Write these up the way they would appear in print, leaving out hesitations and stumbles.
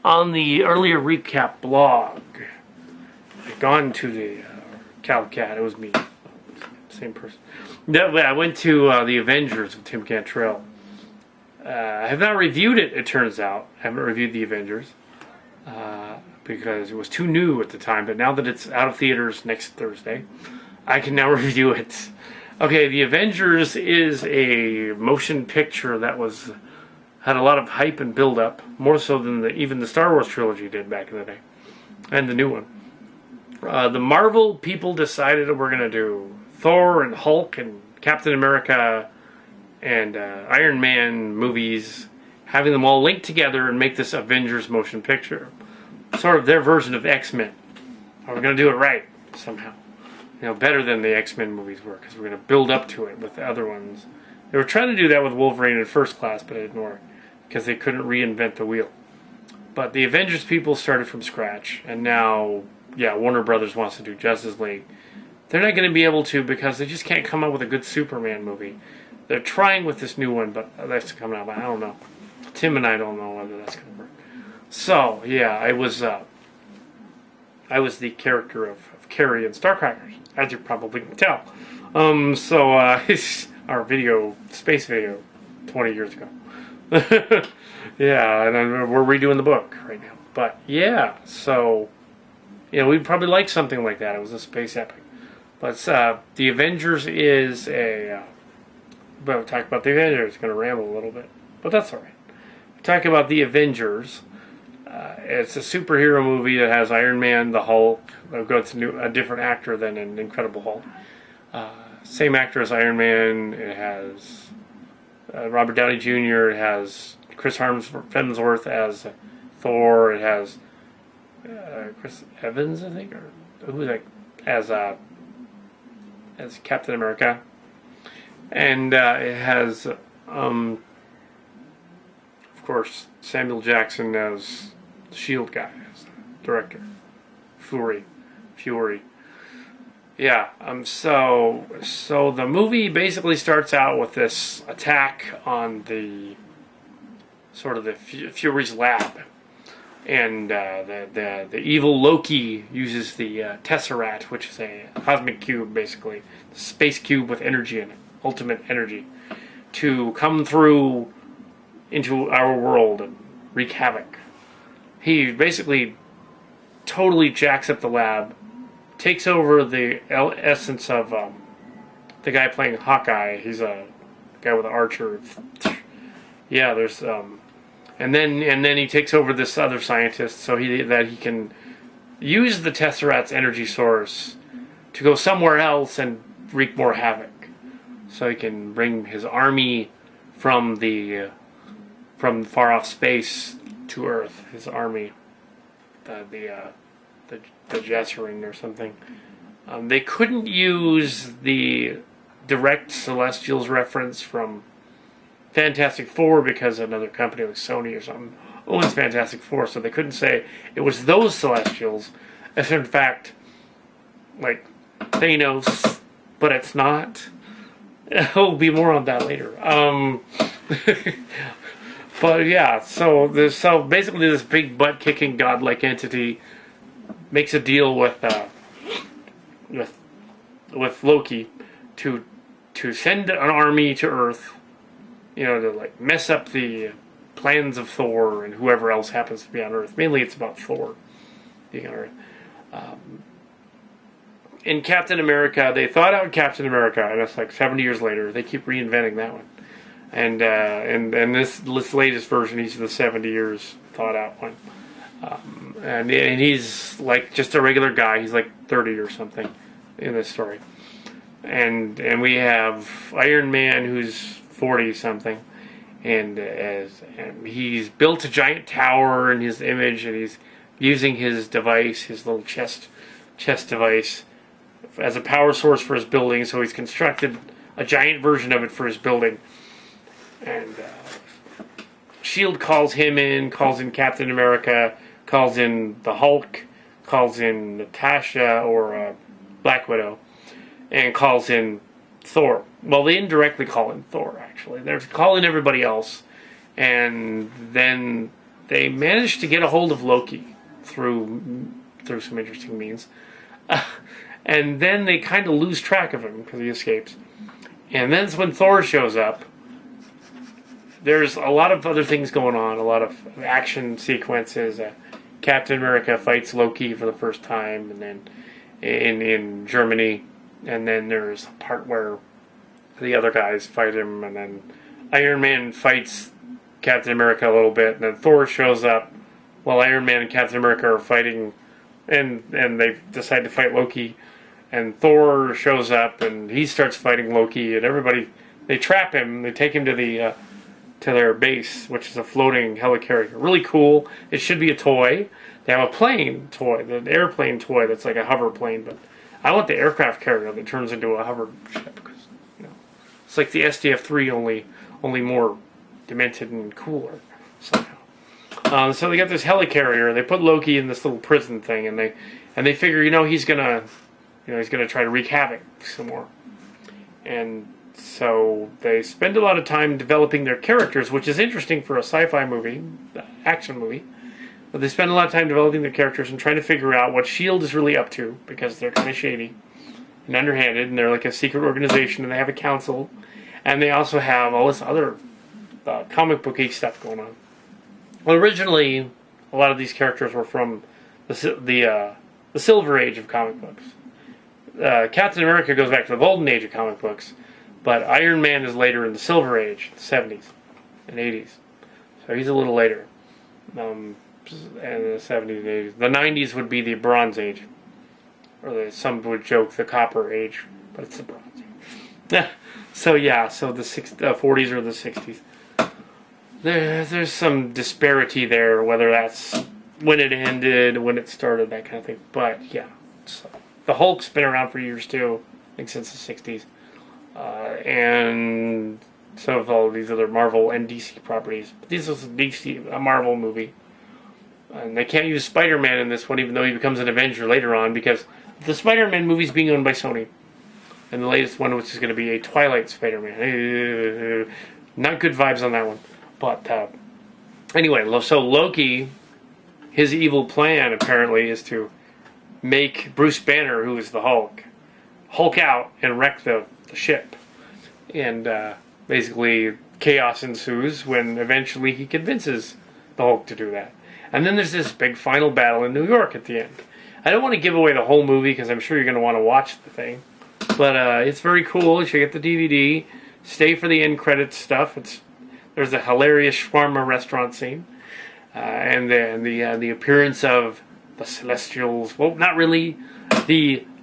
On the earlier recap blog, I'd gone to the Kal Kat. It was me, same person. I went to the Avengers with Tim Cantrell. I have not reviewed it. It turns out I haven't reviewed the Avengers because it was too new at the time. But now that it's out of theaters next Thursday, I can now review it. Okay, the Avengers is a motion picture that had a lot of hype and build up, more so than even the Star Wars trilogy did back in the day, and the new one. The Marvel people decided that we're going to do Thor and Hulk and Captain America and Iron Man movies, having them all linked together and make this Avengers motion picture. Sort of their version of X-Men. We're going to do it right, somehow. Better than the X-Men movies were, because we're going to build up to it with the other ones. They were trying to do that with Wolverine in First Class, but it didn't work, because they couldn't reinvent the wheel. But the Avengers people started from scratch, and now, Warner Brothers wants to do Justice League. They're not going to be able to, because they just can't come up with a good Superman movie. They're trying with this new one, but that's coming out, but I don't know. Tim and I don't know whether that's going to work. So, I was the character of Carrie in Starcrackers, as you probably can tell. Our space video, 20 years ago. And we're redoing the book right now. But, we'd probably like something like that. It was a space epic. But the Avengers is we'll talk about the Avengers. It's going to ramble a little bit. But that's all right. Talk about the Avengers. It's a superhero movie that has Iron Man, the Hulk. They'll go to a different actor than an Incredible Hulk. Same actor as Iron Man. It has Robert Downey Jr. It has Chris Hemsworth as Thor. It has Chris Evans, I think, or who's that, as Captain America. And it has, of course, Samuel Jackson as the S.H.I.E.L.D. guy, as the director. Fury. So the movie basically starts out with this attack on the Fury's lab. And the evil Loki uses the Tesseract, which is a cosmic cube, basically. A space cube with energy in it. Ultimate energy. To come through into our world and wreak havoc. He basically totally jacks up the lab, takes over the essence of the guy playing Hawkeye. He's a guy with an archer. There's and then he takes over this other scientist so that he can use the Tesseract's energy source to go somewhere else and wreak more havoc. So he can bring his army from far off space to Earth. His army, the Jesserin or something. They couldn't use the direct Celestials reference from Fantastic Four because another company like Sony or something owns Fantastic Four, so they couldn't say it was those Celestials. If in fact, like Thanos, but it's not. There'll be more on that later. But so basically this big butt-kicking godlike entity makes a deal with Loki to send an army to Earth, to like mess up the plans of Thor and whoever else happens to be on Earth. Mainly it's about Thor being on Earth. In Captain America, they thought out Captain America, and it's like 70 years later. They keep reinventing that one. And this latest version, he's the 70 years thought out one. And he's like just a regular guy. He's like 30 or something in this story. And we have Iron Man, who's 40 something, and he's built a giant tower in his image, and he's using his device, his little chest device, as a power source for his building. So he's constructed a giant version of it for his building. And S.H.I.E.L.D. calls him in, calls in Captain America, calls in the Hulk, calls in Natasha or Black Widow, and calls in Thor. Well, they indirectly call in Thor, actually. They're calling everybody else, and then they managed to get a hold of Loki through some interesting means, and then they kind of lose track of him because he escapes. And then it's when Thor shows up. There's a lot of other things going on, a lot of action sequences. Captain America fights Loki for the first time, and then in Germany, and then there's a part where the other guys fight him, and then Iron Man fights Captain America a little bit, and then Thor shows up while Iron Man and Captain America are fighting, and they decide to fight Loki, and Thor shows up and he starts fighting Loki, and everybody, they trap him, they take him to the to their base, which is a floating helicarrier. Really cool. It should be a toy. They have a plane toy, the airplane toy that's like a hover plane, but I want the aircraft carrier that turns into a hover ship, because it's like the SDF-3, only more demented and cooler somehow. So they got this helicarrier. They put Loki in this little prison thing, and they figure, he's gonna try to wreak havoc some more. And so they spend a lot of time developing their characters, which is interesting for a sci-fi movie, action movie. But they spend a lot of time developing their characters and trying to figure out what S.H.I.E.L.D. is really up to, because they're kind of shady and underhanded, and they're like a secret organization, and they have a council, and they also have all this other comic booky stuff going on. Well, originally, a lot of these characters were from the Silver Age of comic books. Captain America goes back to the Golden Age of comic books, but Iron Man is later in the Silver Age, the 70s and 80s. So he's a little later. And the 70s and 80s. The 90s would be the Bronze Age. Or some would joke the Copper Age, but it's the Bronze Age. So the 40s or the 60s. There's some disparity there, whether that's when it ended, when it started, that kind of thing. But yeah, so the Hulk's been around for years too, I think since the 60s. And so have all these other Marvel and DC properties. But this is a Marvel movie. And they can't use Spider-Man in this one, even though he becomes an Avenger later on, because the Spider-Man movie is being owned by Sony. And the latest one, which is going to be a Twilight Spider-Man. Not good vibes on that one. But anyway, so Loki, his evil plan apparently is to make Bruce Banner, who is the Hulk out and wreck the ship. And basically chaos ensues when eventually he convinces the Hulk to do that. And then there's this big final battle in New York at the end. I don't want to give away the whole movie because I'm sure you're going to want to watch the thing. But it's very cool. You should get the DVD. Stay for the end credits stuff. There's a hilarious shawarma restaurant scene. And then the appearance of the Celestials. Well, not really.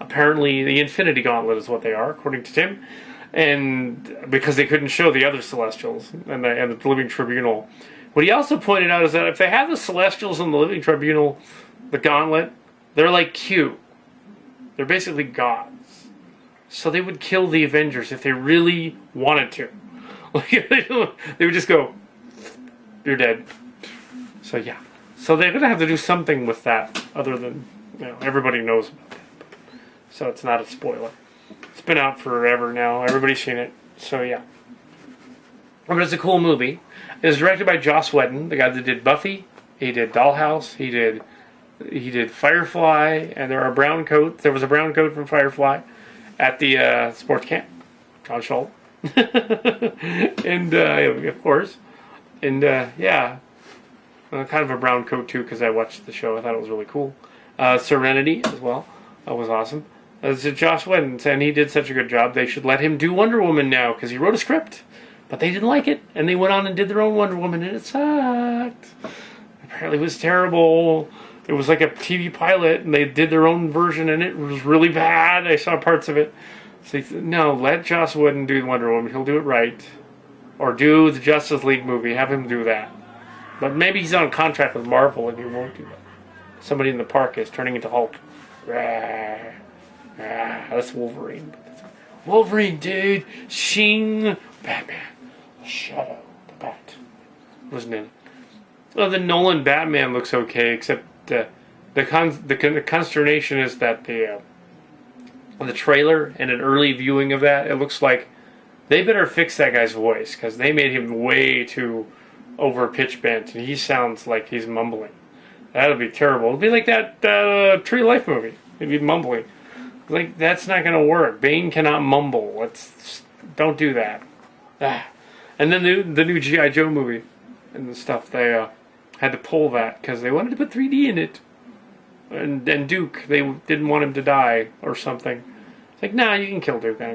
Apparently the Infinity Gauntlet is what they are, according to Tim. And because they couldn't show the other Celestials and the Living Tribunal. What he also pointed out is that if they have the Celestials and the Living Tribunal, the Gauntlet, they're like Q. They're basically gods. So they would kill the Avengers if they really wanted to. They would just go, you're dead. So yeah. So they're going to have to do something with that, other than, everybody knows about that. So it's not a spoiler. It's been out forever now. Everybody's seen it. So yeah. But it's a cool movie. It was directed by Joss Whedon, the guy that did Buffy. He did Dollhouse. He did Firefly, and there was a brown coat from Firefly at the sports camp. John Schultz. And of course, and kind of a brown coat too, because I watched the show. I thought it was really cool. Serenity as well. That was awesome. So Joss Whedon, and he did such a good job. They should let him do Wonder Woman now, because he wrote a script. But they didn't like it, and they went on and did their own Wonder Woman, and it sucked. Apparently it was terrible. It was like a TV pilot, and they did their own version, and it was really bad. I saw parts of it. So no, let Joss Whedon do Wonder Woman. He'll do it right. Or do the Justice League movie. Have him do that. But maybe he's on contract with Marvel, and he won't do that. Somebody in the park is turning into Hulk. That's Wolverine. Wolverine, dude. Shing. Batman. Shadow. The Bat. Wasn't in it. Well, the Nolan Batman looks okay, except the consternation is that the trailer and an early viewing of that, it looks like they better fix that guy's voice, because they made him way too over a pitch bend, and he sounds like he's mumbling. That would be terrible. It'd be like that Tree of Life movie. He'd be mumbling. Like, that's not going to work. Bane cannot mumble. Don't do that. Ah. And then the new G.I. Joe movie and the stuff, they had to pull that because they wanted to put 3D in it. And Duke, they didn't want him to die or something. It's like, nah, you can kill Duke. I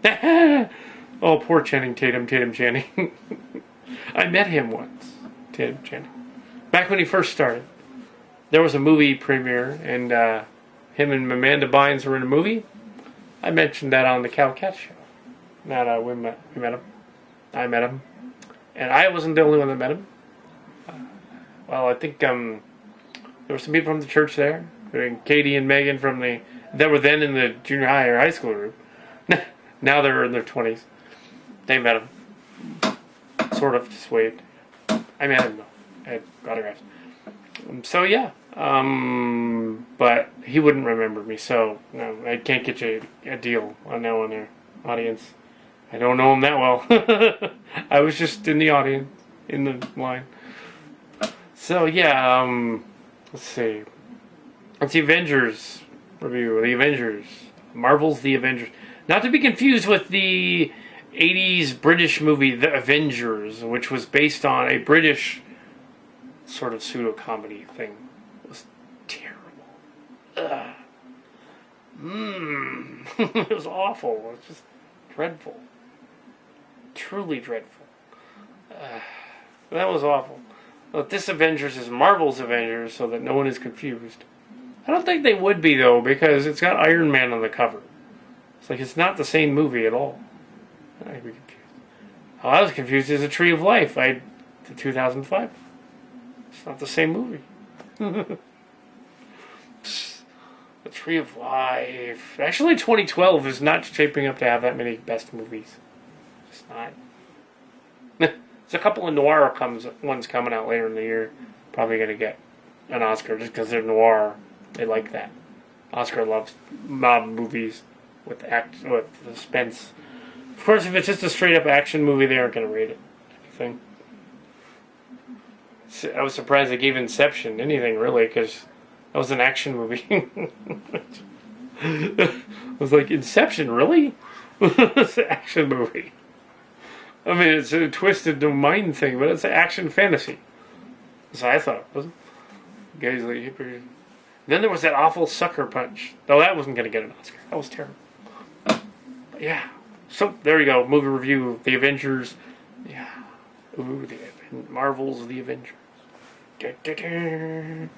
don't care. Oh, poor Channing Tatum Channing. I met him once, Tatum Channing. Back when he first started. There was a movie premiere, and him and Amanda Bynes were in a movie. I mentioned that on the Kal Kat show. That we met him. I met him. And I wasn't the only one that met him. Well, I think there were some people from the church there. Katie and Megan that were then in the junior high or high school group. Now they're in their 20s. They met him. Sort of, just waved. I met him, though. I had autographs. So, yeah. But he wouldn't remember me, so no, I can't get you a deal on that one there, audience. I don't know him that well. I was just in the audience, in the line. So, yeah, let's see. It's the Avengers review. The Avengers. Marvel's The Avengers. Not to be confused with the 80s British movie The Avengers, which was based on a British sort of pseudo-comedy thing. It was terrible. Ugh. It was awful. It was just dreadful. Truly dreadful. That was awful. Well, this Avengers is Marvel's Avengers, so that no one is confused. I don't think they would be, though, because it's got Iron Man on the cover. It's like it's not the same movie at all. I'd be confused. How I was confused is A Tree of Life. The 2005. It's not the same movie. The Tree of Life. Actually, 2012 is not shaping up to have that many best movies. It's not. There's a couple of noir ones coming out later in the year. Probably going to get an Oscar just because they're noir. They like that. Oscar loves mob movies with suspense. Of course, if it's just a straight up action movie, they aren't going to rate it. Thing. I was surprised they gave Inception anything really, because that was an action movie. I was like, Inception, really? It's an action movie. I mean, it's a twisted mind thing, but it's an action fantasy. So I thought, wasn't it? Guys like, then there was that awful Sucker Punch. Though that wasn't going to get an Oscar. That was terrible. But yeah. So there you go. Movie review of The Avengers. Yeah. Ooh, Marvel's The Avengers. Da, da, da.